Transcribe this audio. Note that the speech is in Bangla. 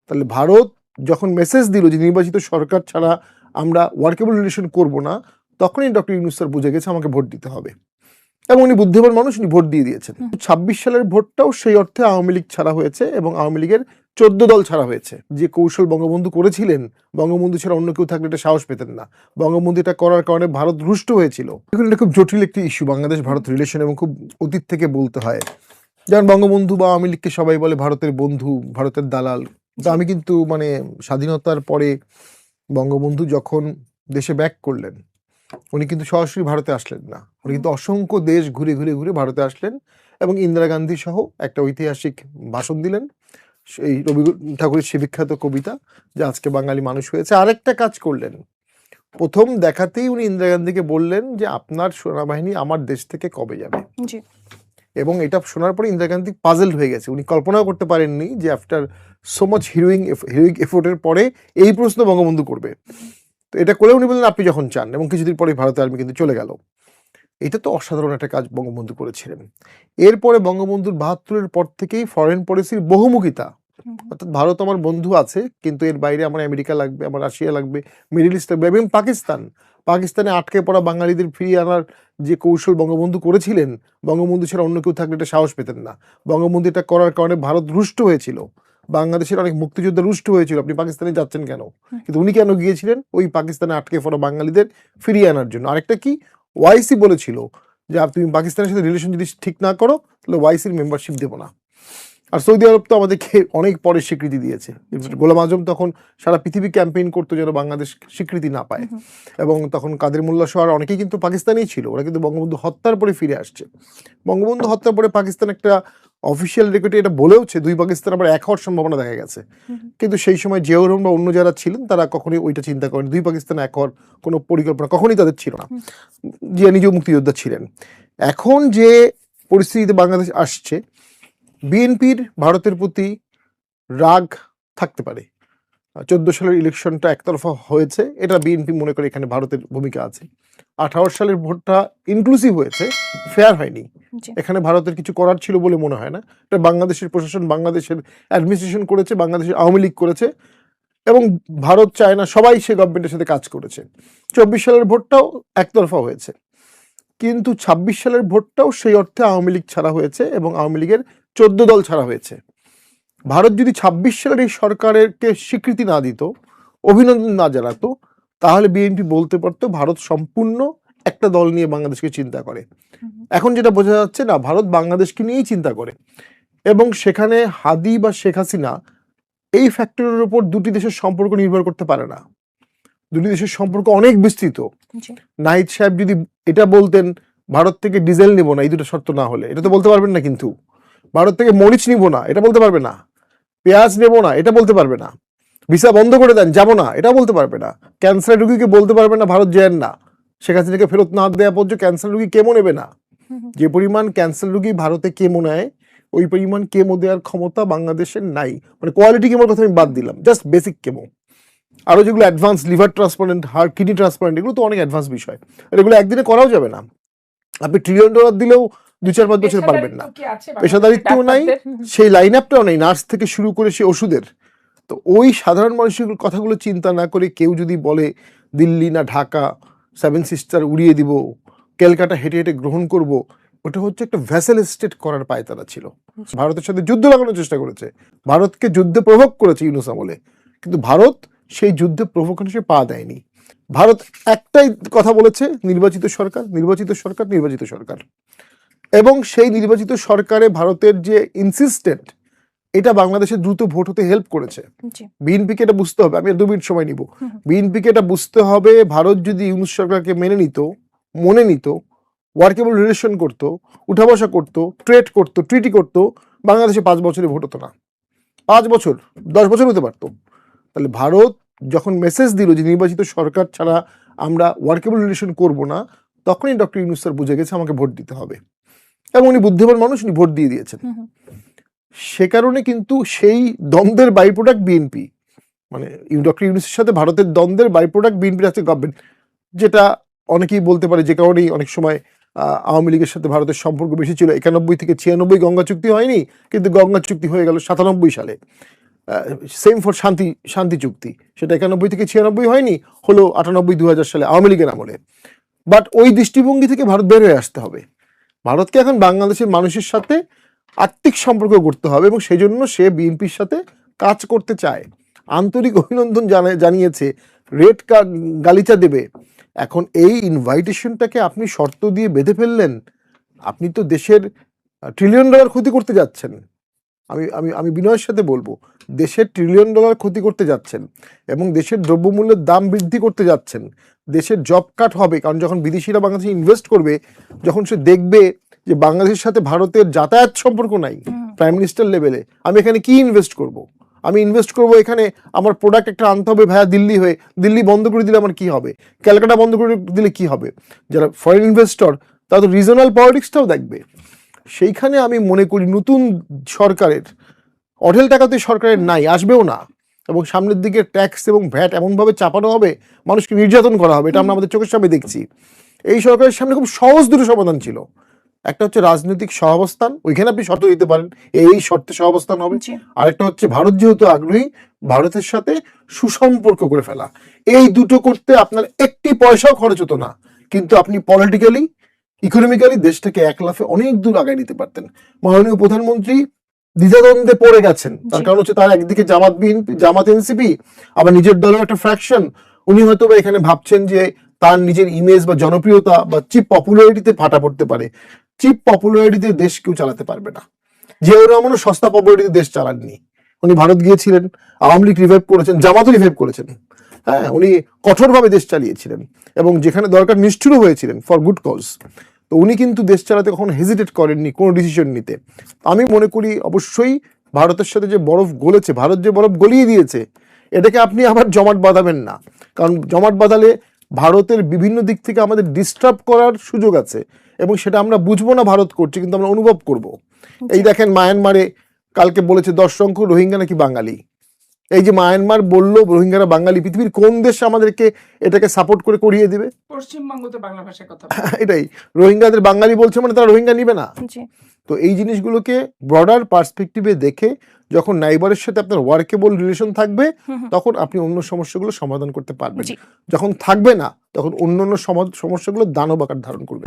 তাহলে ভারত যখন মেসেজ দিল যে নির্বাচিত সরকার ছাড়া আমরা ওয়ার্কেবল রিলেশন করব না, তখনই ডক্টর ইউনূস স্যার বুঝে গেছে আমাকে ভোট দিতে হবে, এবং উনি বুদ্ধিমান মানুষ, উনি ভোট দিয়ে দিয়েছেন। 26 সালের ভোটটাও সেই অর্থে আওয়ামী লীগ ছাড়া হয়েছে এবং আওয়ামী লীগের 14 দল ছাড়া হয়েছে। যে কৌশল বঙ্গবন্ধু করেছিলেন, বঙ্গবন্ধু ছাড়া অন্য কেউ থাকলে এটা সাহস পেতেন না। বঙ্গবন্ধু এটা করার কারণে ভারত রুষ্ট হয়েছিল। এখন এটা খুব জটিল একটি ইস্যু বাংলাদেশ ভারত রিলেশন, এবং খুব অতীত থেকে বলতে হয়। যেমন বঙ্গবন্ধু বা আওয়ামী লীগকে সবাই বলে ভারতের বন্ধু, ভারতের দালাল। তো আমি কিন্তু স্বাধীনতার পরে বঙ্গবন্ধু যখন দেশে ব্যাক করলেন, উনি কিন্তু সরাসরি ভারতে আসলেন না, উনি কিন্তু অসংখ্য দেশ ঘুরে ঘুরে ঘুরে ভারতে আসলেন এবং ইন্দিরা গান্ধী সহ একটা ঐতিহাসিক ভাষণ দিলেন, এই রবি ঠাকুরের সে বিখ্যাত কবিতা যে আজকে বাঙালি মানুষ হয়েছে। আরেকটা কাজ করলেন, প্রথম দেখাতেই উনি ইন্দিরা গান্ধীকে বললেন যে আপনার সেনাবাহিনী আমার দেশ থেকে কবে যাবে। এবং এটা শোনার পরে ইন্দিরা গান্ধী পাজেলড হয়ে গেছে, উনি কল্পনাও করতে পারেননি যে আফটার সো মাচ হিরোইক এফোর্টের পরে এই প্রশ্ন বঙ্গবন্ধু করবে। তো এটা করে উনি বললেন আপনি যখন চান, এবং কিছুদিন পরে ভারতের আর্মি কিন্তু চলে গেল। এটা তো অসাধারণ একটা কাজ বঙ্গবন্ধু করেছিলেন। এরপরে বঙ্গবন্ধুর 72-এর পর থেকেই ফরেন পলিসির বহুমুখিতা, অর্থাৎ ভারত আমার বন্ধু আছে কিন্তু এর বাইরে আমার আমেরিকা লাগবে, আমার রাশিয়া লাগবে, মিডল ইস্ট লাগবে, এবং পাকিস্তানে আটকে পড়া বাঙালিদের ফিরিয়ে আনার যে কৌশল বঙ্গবন্ধু করেছিলেন, বঙ্গবন্ধু ছাড়া অন্য কেউ থাকলে এটা সাহস পেতেন না। বঙ্গবন্ধু এটা করার কারণে ভারত রুষ্ট হয়েছিল, বাংলাদেশের অনেক মুক্তিযোদ্ধা রুষ্ট হয়েছিল, আপনি পাকিস্তানে যাচ্ছেন কেন? কিন্তু উনি কেন গিয়েছিলেন? ওই পাকিস্তানে আটকে পড়া বাঙালিদের ফিরিয়ে আনার জন্য। আরেকটা কি, ওয়াইসি বলেছিল যে তুমি পাকিস্তানের সাথে রিলেশন যদি ঠিক না করো তাহলে ওয়াইসির মেম্বারশিপ দেবো না। আর সৌদি আরব তো আমাদেরকে অনেক পরে স্বীকৃতি দিয়েছে। গোলাম আজম তখন সারা পৃথিবী ক্যাম্পেইন করতো যেন বাংলাদেশ স্বীকৃতি না পায়, এবং তখন কাদের মোল্লা সহ আর অনেকেই কিন্তু পাকিস্তানেই ছিল, ওরা কিন্তু বঙ্গবন্ধু হত্যার পরে ফিরে আসছে। বঙ্গবন্ধু হত্যার পরে পাকিস্তান একটা অফিসিয়াল রেকর্ডে এটা বলেওছে দুই পাকিস্তান আবার এক হওয়ার সম্ভাবনা দেখা গেছে, কিন্তু সেই সময় জিয়াউর রহমান বা অন্য যারা ছিলেন তারা কখনোই ওইটা চিন্তা করেন, দুই পাকিস্তান এক হওয়ার কোনো পরিকল্পনা কখনোই তাদের ছিল না। জিয়া নিজেও মুক্তিযোদ্ধা ছিলেন। এখন যে পরিস্থিতিতে বাংলাদেশ আসছে, বিএনপির ভারতের প্রতি রাগ থাকতে পারে। 14 সালের ইলেকশনটা একতরফা হয়েছে, এটা বিএনপি মনে করে এখানে ভারতের ভূমিকা আছে। 18 সালের ভোটটা ইনক্লুসিভ হয়েছে, ফেয়ার হয়নি, এখানে ভারতের কিছু করার ছিল বলে মনে হয় না। এটা বাংলাদেশের প্রশাসন, বাংলাদেশের অ্যাডমিনিস্ট্রেশন করেছে, বাংলাদেশের আওয়ামী লীগ করেছে, এবং ভারত চায় না সবাই সে গভর্নমেন্টের সাথে কাজ করেছে। 24 সালের ভোটটাও একতরফা হয়েছে, কিন্তু 26 সালের ভোটটাও সেই অর্থে আওয়ামী লীগ ছাড়া হয়েছে এবং আওয়ামী লীগের 14 দল ছাড়া হয়েছে। ভারত যদি 26 সালের এই সরকারকে স্বীকৃতি না দিত, অভিনন্দন না জানাতো, তাহলে বিএনপি বলতে পারতো ভারত সম্পূর্ণ একটা দল নিয়ে বাংলাদেশকে চিন্তা করে। এখন যেটা বোঝা যাচ্ছে না, ভারত বাংলাদেশকে নিয়েই চিন্তা করে, এবং সেখানে হাদি বা শেখ হাসিনা এই ফ্যাক্টরের উপর দুটি দেশের সম্পর্ক নির্ভর করতে পারে না। দুটি দেশের সম্পর্ক অনেক বিস্তৃত। নাহিদ সাহেব যদি এটা বলতেন ভারত থেকে ডিজেল নিব না এই দুটো শর্ত না হলে, এটা তো বলতে পারবেন না। কিন্তু ভারত থেকে মরিচ নিব না এটা বলতে পারবে না, পেঁয়াজ নেব না এটা বলতে পারবে না, ভিসা বন্ধ করে দেন যাবো না এটা বলতে পারবে না, ক্যান্সার রুগীকে বলতে পারবে না ভারত যেন না, শেখ হাসিনাকে ফেরত না দেওয়া পর্যন্ত ক্যান্সার রুগী কেমো নেবে না। যে পরিমাণ ক্যান্সার রুগী ভারতে কেমো নেয়, ওই পরিমাণ কেমো দেওয়ার ক্ষমতা বাংলাদেশের নাই। কোয়ালিটি কেমোর কথা আমি বাদ দিলাম, জাস্ট বেসিক কেমো। আরো যেগুলো advance, liver transplant, heart, kidney transplant, এগুলো তো অনেক অ্যাডভান্স বিষয়, এগুলো একদিনে করাও যাবে না। আপনি $1 ট্রিলিয়ন দিলেও 2-4-5 বছর পারবেন না। পেশাদারিত্বও নাই, সেই লাইন আপটাও নেই, নার্স থেকে শুরু করে সে ওষুধের। তো ওই সাধারণ মানুষের কথাগুলো চিন্তা না করে কেউ যদি বলে দিল্লি না ঢাকা 7 সিস্টার উড়িয়ে দিব, ক্যালকাটা হেঁটে হেঁটে গ্রহণ করব, ওটা হচ্ছে একটা ভ্যাসেল স্টেট করার পায়তারা ছিল। ভারতের সাথে যুদ্ধ লাগানোর চেষ্টা করেছে, ভারতকে যুদ্ধে প্রভোগ করেছে ইউনূস আমলে, কিন্তু ভারত সেই যুদ্ধে প্রভোকেশনে সে পা দেয়নি। ভারত একটাই কথা বলেছে, নির্বাচিত সরকার, নির্বাচিত সরকার, নির্বাচিত সরকার, এবং সেই নির্বাচিত সরকারে ভারতের যে ইনসিস্টেন্ট, এটা বাংলাদেশের দ্রুত ভোট হতে হেল্প করেছে। বিএনপিকে এটা বুঝতে হবে, আমি 2 মিনিট সময় নিব। বিএনপিকে এটা বুঝতে হবে, ভারত যদি ইউনূস সরকারকে মেনে নিত, মনে নিত, ওয়ার্কেবল রিলেশন করতো, উঠা বসা করতো, ট্রেড করতো, ট্রিটি করতো, বাংলাদেশে 5 বছরে ভোট হতো না, 5 বছর 10 বছর হতে পারতো। তাহলে ভারত যখন মেসেজ দিল যে নির্বাচিত সরকার ছাড়া আমরা ওয়ার্কেবল রিলেশন করব না, তখনই ডক্টর ইউনূস স্যার বুঝে গেছে আমাকে ভোট দিতে হবে, এবং উনি বুদ্ধিমান মানুষ, উনি ভোট দিয়ে দিয়েছেন। সে কারণে কিন্তু সেই দ্বন্দ্বের বাই প্রোডাক্ট বিএনপি, ডক্টর ইউনূসের সাথে ভারতের দ্বন্দ্বের বাই প্রোডাক্ট বিএনপির আছে গভর্নমেন্ট, যেটা অনেকেই বলতে পারে যে কারণেই অনেক সময় আওয়ামী লীগের সাথে ভারতের সম্পর্ক বেশি ছিল। 91 থেকে 96 গঙ্গা চুক্তি হয়নি, কিন্তু গঙ্গা চুক্তি হয়ে গেল 97 সালে। সেম ফর শান্তি চুক্তি, সেটা 91 থেকে 96 হয়নি, হলো 98 2000 সালে আওয়ামী লীগের আমলে। বাট ওই দৃষ্টিভঙ্গি থেকে ভারত বের হয়ে আসতে হবে। ভারতকে এখন বাংলাদেশের মানুষের সাথে আত্মিক সম্পর্ক করতে হবে, এবং সেই জন্য সে বিএনপির সাথে কাজ করতে চায়, আন্তরিক অভিনন্দন জানিয়েছে, রেড গালিচা দেবে। এখন এই ইনভাইটেশনটাকে আপনি শর্ত দিয়ে বেঁধে ফেললেন, আপনি তো দেশের $1 ট্রিলিয়ন ক্ষতি করতে যাচ্ছেন। আমি আমি আমি বিনয়ের সাথে বলবো, দেশের $1 ট্রিলিয়ন ক্ষতি করতে যাচ্ছেন, এবং দেশের দ্রব্যমূল্যের দাম বৃদ্ধি করতে যাচ্ছেন। দেশের জব কাট হবে, কারণ যখন বিদেশিরা বাংলাদেশে ইনভেস্ট করবে, যখন সে দেখবে যে বাংলাদেশের সাথে ভারতের যাতায়াত সম্পর্ক নাই প্রাইম মিনিস্টার লেভেলে, আমি এখানে কি ইনভেস্ট করব? আমি ইনভেস্ট করব এখানে, আমার প্রোডাক্ট একটা আনতে হবে ভায়া দিল্লি হয়ে, দিল্লি বন্ধ করে দিলে আমার কি হবে? ক্যালকাটা বন্ধ করে দিলে কি হবে? যারা ফরেন ইনভেস্টর তারা তো রিজনাল পলিটিক্সটাও দেখবে। সেইখানে আমি মনে করি নতুন সরকারের অঢেল টাকা তো সরকারের নাই, আসবেও না, এবং সামনের দিকে ট্যাক্স এবং ভ্যাট এমনভাবে চাপানো হবে, মানুষকে নির্যাতন করা হবে, এটা আমরা আমাদের চোখের সামনে দেখছি। এই সরকারের সামনে খুব সহজ দুটো সমাধান ছিল, একটা হচ্ছে রাজনৈতিক সহাবস্থান, ওইখানে আপনি শর্ত দিতে পারেন এই শর্তে সহাবস্থান হবে, আরেকটা হচ্ছে ভারত যেহেতু আগ্রহী, ভারতের সাথে সুসম্পর্ক করে ফেলা। এই দুটো করতে আপনার একটি পয়সাও খরচ হতো না, কিন্তু আপনি পলিটিক্যালি ইকোনমিক্যালি দেশটাকে এক লাফে অনেক দূর আগায় নিতে পারতেন। মাননীয় প্রধানমন্ত্রী দ্বিধাদ্বন্দ্বে পড়ে গেছেন, তার কারণ হচ্ছে তার একদিকে জামাত এনসিপি, আবার নিজের দলের একটা ফ্র্যাকশন। উনি হয়তো এখানে ভাবছেন যে তার নিজের ইমেজ বা জনপ্রিয়তা বা চিপ পপুলারিটিতে ফাটা পড়তে পারে। চিপ পপুলারিটিতে দেশ কেউ চালাতে পারবে না। জিয়াউর রহমানও সস্তা পপুলারিটিতে দেশ চালাননি। উনি ভারত গিয়েছিলেন, আওয়ামী লীগ রিভাইভ করেছেন, জামাতও রিভাইভ করেছেন। হ্যাঁ, উনি কঠোরভাবে দেশ চালিয়েছিলেন, এবং যেখানে দরকার নিষ্ঠুরও হয়েছিলেন ফর গুড কজ। তো উনি কিন্তু দেশ চালাতে কখনো হেজিটেট করেননি কোনো ডিসিশন নিতে। আমি মনে করি অবশ্যই ভারতের সাথে যে বরফ গলেছে, ভারত যে বরফ গলিয়ে দিয়েছে, এটাকে আপনি আবার জমাট বাঁধাবেন না, কারণ জমাট বাঁধালে ভারতের বিভিন্ন দিক থেকে আমাদের ডিস্টার্ব করার সুযোগ আছে, এবং সেটা আমরা বুঝবো না ভারত করছে, কিন্তু আমরা অনুভব করব। এই দেখেন মায়ানমারে কালকে বলেছে 10 সংখ্যক রোহিঙ্গা নাকি বাঙালি। এই যে মায়ানমার বললো রোহিঙ্গারা বাঙালি, পৃথিবীর কোন দেশ আমাদেরকে এটাকে সাপোর্ট করে করিয়ে দিবে? পশ্চিমবঙ্গতে বাংলা ভাষায় কথা এটাই, রোহিঙ্গাদের বাঙালি বলছে মানে তারা রোহিঙ্গা নিবে না। তো এই জিনিসগুলোকে ব্রডার পার্সপেক্টিভে দেখে, যখন নাইবারের সাথে আপনার ওয়ার্কেবল রিলেশন থাকবে, তখন আপনি অন্য সমস্যাগুলো সমাধান করতে পারবেন। যখন থাকবে না, তখন অন্য সমস্যাগুলো দানব আকার ধারণ করবে।